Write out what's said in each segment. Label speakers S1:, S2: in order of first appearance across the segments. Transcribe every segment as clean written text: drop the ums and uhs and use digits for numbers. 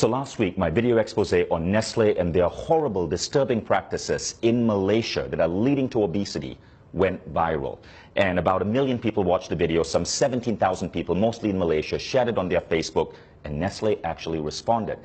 S1: So last week, my video expose on Nestle and their horrible, disturbing practices in Malaysia that are leading to obesity went viral. And about 1 million people watched the video. Some 17,000 people, mostly in Malaysia, shared it on their Facebook, and Nestle actually responded.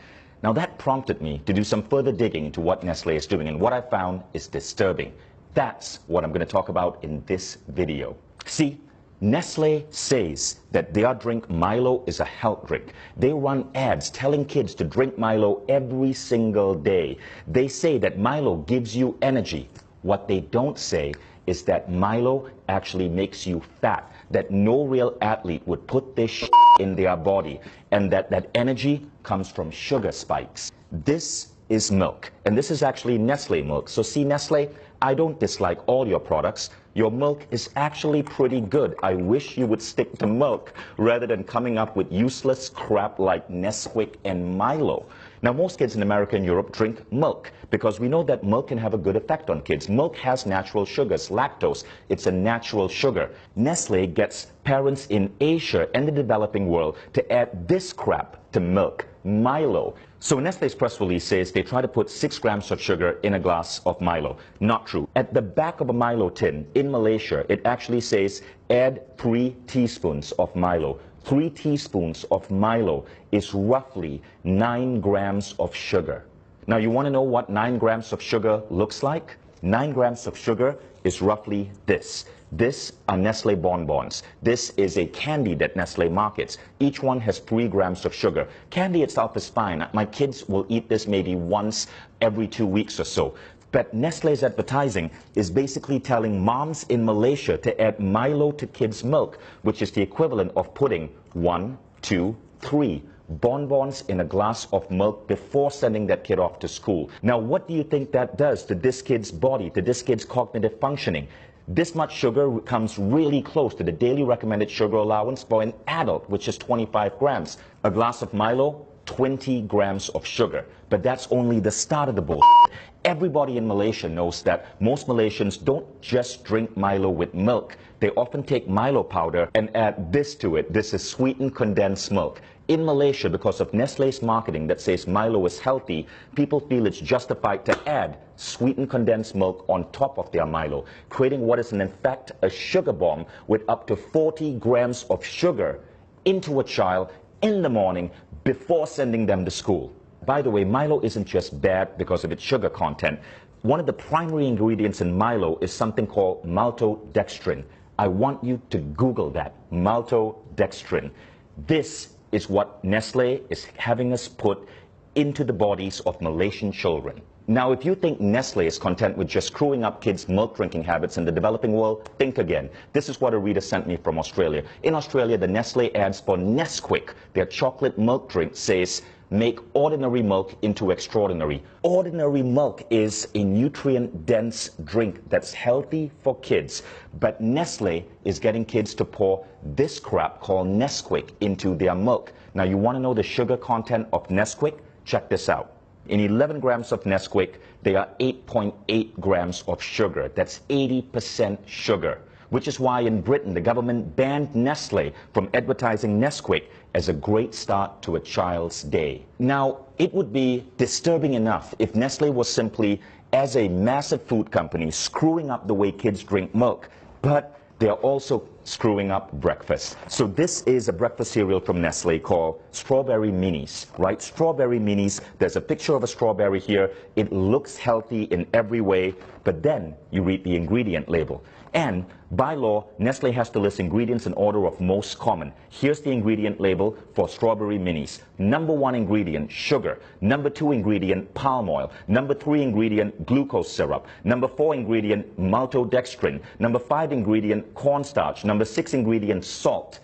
S1: Now that prompted me to do some further digging into what Nestle is doing, and what I found is disturbing. That's what I'm going to talk about in this video. See, Nestle says that their drink Milo is a health drink. They run ads telling kids to drink Milo every single day. They say that Milo gives you energy. What they don't say is that Milo actually makes you fat, that no real athlete would put this in their body, and that energy comes from sugar spikes. This is milk, and this is actually Nestle milk. So see, Nestle, I don't dislike all your products. Your milk is actually pretty good. I wish you would stick to milk rather than coming up with useless crap like Nesquik and Milo. Now, most kids in America and Europe drink milk because we know that milk can have a good effect on kids. Milk has natural sugars, lactose. It's a natural sugar. Nestle gets parents in Asia and the developing world to add this crap to milk, Milo. So Nestle's press release says they try to put 6 grams of sugar in a glass of Milo. Not true. At the back of a Milo tin in Malaysia, it actually says add 3 teaspoons of Milo. 3 teaspoons of Milo is roughly 9 grams of sugar. Now you want to know what 9 grams of sugar looks like? 9 grams of sugar is roughly this. This are Nestle bonbons. This is a candy that Nestle markets. Each one has 3 grams of sugar. Candy itself is fine. My kids will eat this maybe once every 2 weeks or so. But Nestle's advertising is basically telling moms in Malaysia to add Milo to kids' milk, which is the equivalent of putting 1, 2, 3 bonbons in a glass of milk before sending that kid off to school. Now, what do you think that does to this kid's body, to this kid's cognitive functioning? This much sugar comes really close to the daily recommended sugar allowance for an adult, which is 25 grams. A glass of Milo, 20 grams of sugar. But that's only the start of the bullshit. Everybody in Malaysia knows that most Malaysians don't just drink Milo with milk. They often take Milo powder and add this to it. This is sweetened condensed milk. In Malaysia, because of Nestle's marketing that says Milo is healthy, people feel it's justified to add sweetened condensed milk on top of their Milo, creating what is in fact a sugar bomb with up to 40 grams of sugar into a child in the morning before sending them to school. By the way, Milo isn't just bad because of its sugar content. One of the primary ingredients in Milo is something called maltodextrin. I want you to Google that, maltodextrin. This is what Nestle is having us put into the bodies of Malaysian children. Now, if you think Nestle is content with just screwing up kids' milk drinking habits in the developing world, think again. This is what a reader sent me from Australia. In Australia, the Nestle ads for Nesquik, their chocolate milk drink, says, make ordinary milk into extraordinary. Ordinary milk is a nutrient-dense drink that's healthy for kids. But Nestle is getting kids to pour this crap called Nesquik into their milk. Now, you want to know the sugar content of Nesquik? Check this out. In 11 grams of Nesquik, there are 8.8 grams of sugar. That's 80% sugar. Which is why in Britain, the government banned Nestle from advertising Nesquik as a great start to a child's day. Now, it would be disturbing enough if Nestle was simply, as a massive food company, screwing up the way kids drink milk, but they're also screwing up breakfast. So this is a breakfast cereal from Nestle called Strawberry Minis, right? Strawberry Minis, there's a picture of a strawberry here. It looks healthy in every way, but then you read the ingredient label. And by law, Nestle has to list ingredients in order of most common. Here's the ingredient label for Strawberry Minis. Number 1 ingredient, sugar. Number 2 ingredient, palm oil. Number 3 ingredient, glucose syrup. Number 4 ingredient, maltodextrin. Number 5 ingredient, cornstarch. Number 6 ingredient, salt.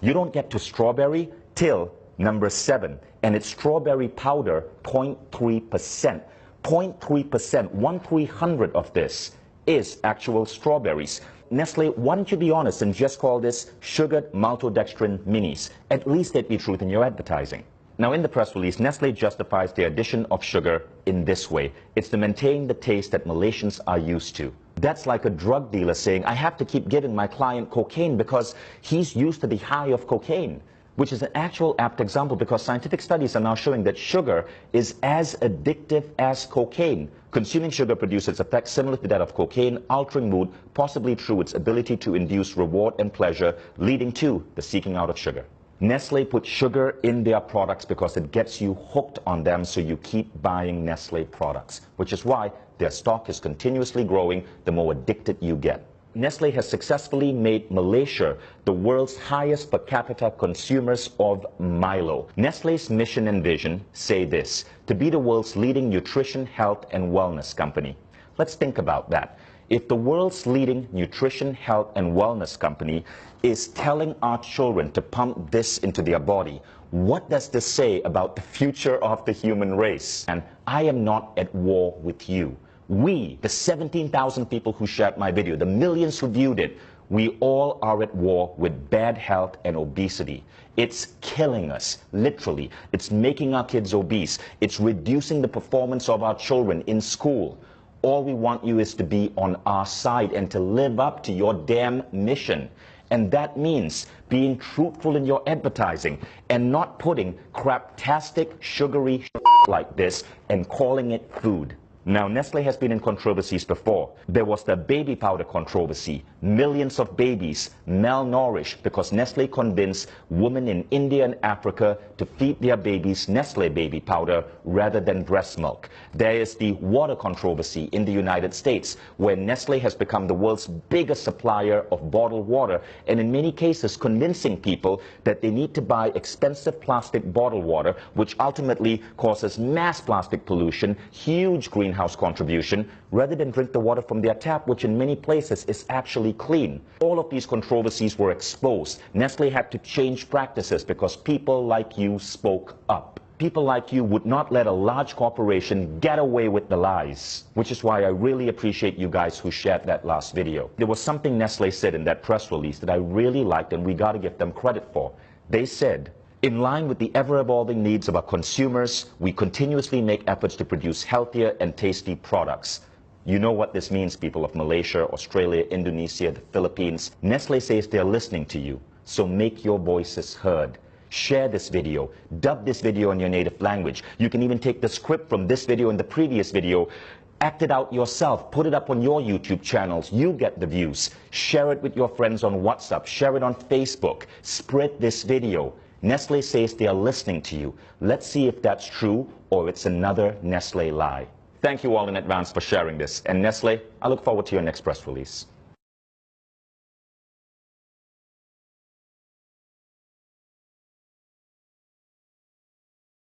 S1: You don't get to strawberry till number 7. And it's strawberry powder, 0.3%. 0.3%, 1/300 of this is actual strawberries. Nestle, why don't you be honest and just call this sugared maltodextrin minis? At least there'd be truth in your advertising. Now, in the press release, Nestle justifies the addition of sugar in this way. It's to maintain the taste that Malaysians are used to. That's like a drug dealer saying, I have to keep giving my client cocaine because he's used to the high of cocaine. which is an actual apt example because scientific studies are now showing that sugar is as addictive as cocaine. Consuming sugar produces effects similar to that of cocaine, altering mood, possibly through its ability to induce reward and pleasure, leading to the seeking out of sugar. Nestle puts sugar in their products because it gets you hooked on them, so you keep buying Nestle products, which is why their stock is continuously growing the more addicted you get. Nestle has successfully made Malaysia the world's highest per capita consumers of Milo. Nestle's mission and vision say this: to be the world's leading nutrition, health, and wellness company. Let's think about that. If the world's leading nutrition, health, and wellness company is telling our children to pump this into their body, what does this say about the future of the human race? And I am not at war with you. We, the 17,000 people who shared my video, the millions who viewed it, we all are at war with bad health and obesity. It's killing us, literally. It's making our kids obese. It's reducing the performance of our children in school. All we want you is to be on our side and to live up to your damn mission. And that means being truthful in your advertising and not putting craptastic, sugary like this and calling it food. Now, Nestle has been in controversies before. There was the baby powder controversy. Millions of babies malnourished because Nestle convinced women in India and Africa to feed their babies Nestle baby powder rather than breast milk. There is the water controversy in the United States, where Nestle has become the world's biggest supplier of bottled water, and in many cases convincing people that they need to buy expensive plastic bottled water, which ultimately causes mass plastic pollution, huge greenhouse contribution, rather than drink the water from their tap, which in many places is actually clean. All of these controversies were exposed. Nestle had to change practices because people like you spoke up. People like you would not let a large corporation get away with the lies, which is why I really appreciate you guys who shared that last video. There was something Nestle said in that press release that I really liked, and we got to give them credit for. They said, in line with the ever-evolving needs of our consumers, we continuously make efforts to produce healthier and tasty products. You know what this means, people of Malaysia, Australia, Indonesia, the Philippines. Nestle says they're listening to you, so make your voices heard. Share this video, dub this video in your native language. You can even take the script from this video and the previous video, act it out yourself, put it up on your YouTube channels. You get the views. Share it with your friends on WhatsApp, share it on Facebook, spread this video. Nestle says they are listening to you. Let's see if that's true or it's another Nestle lie. Thank you all in advance for sharing this. And Nestle, I look forward to your next press release.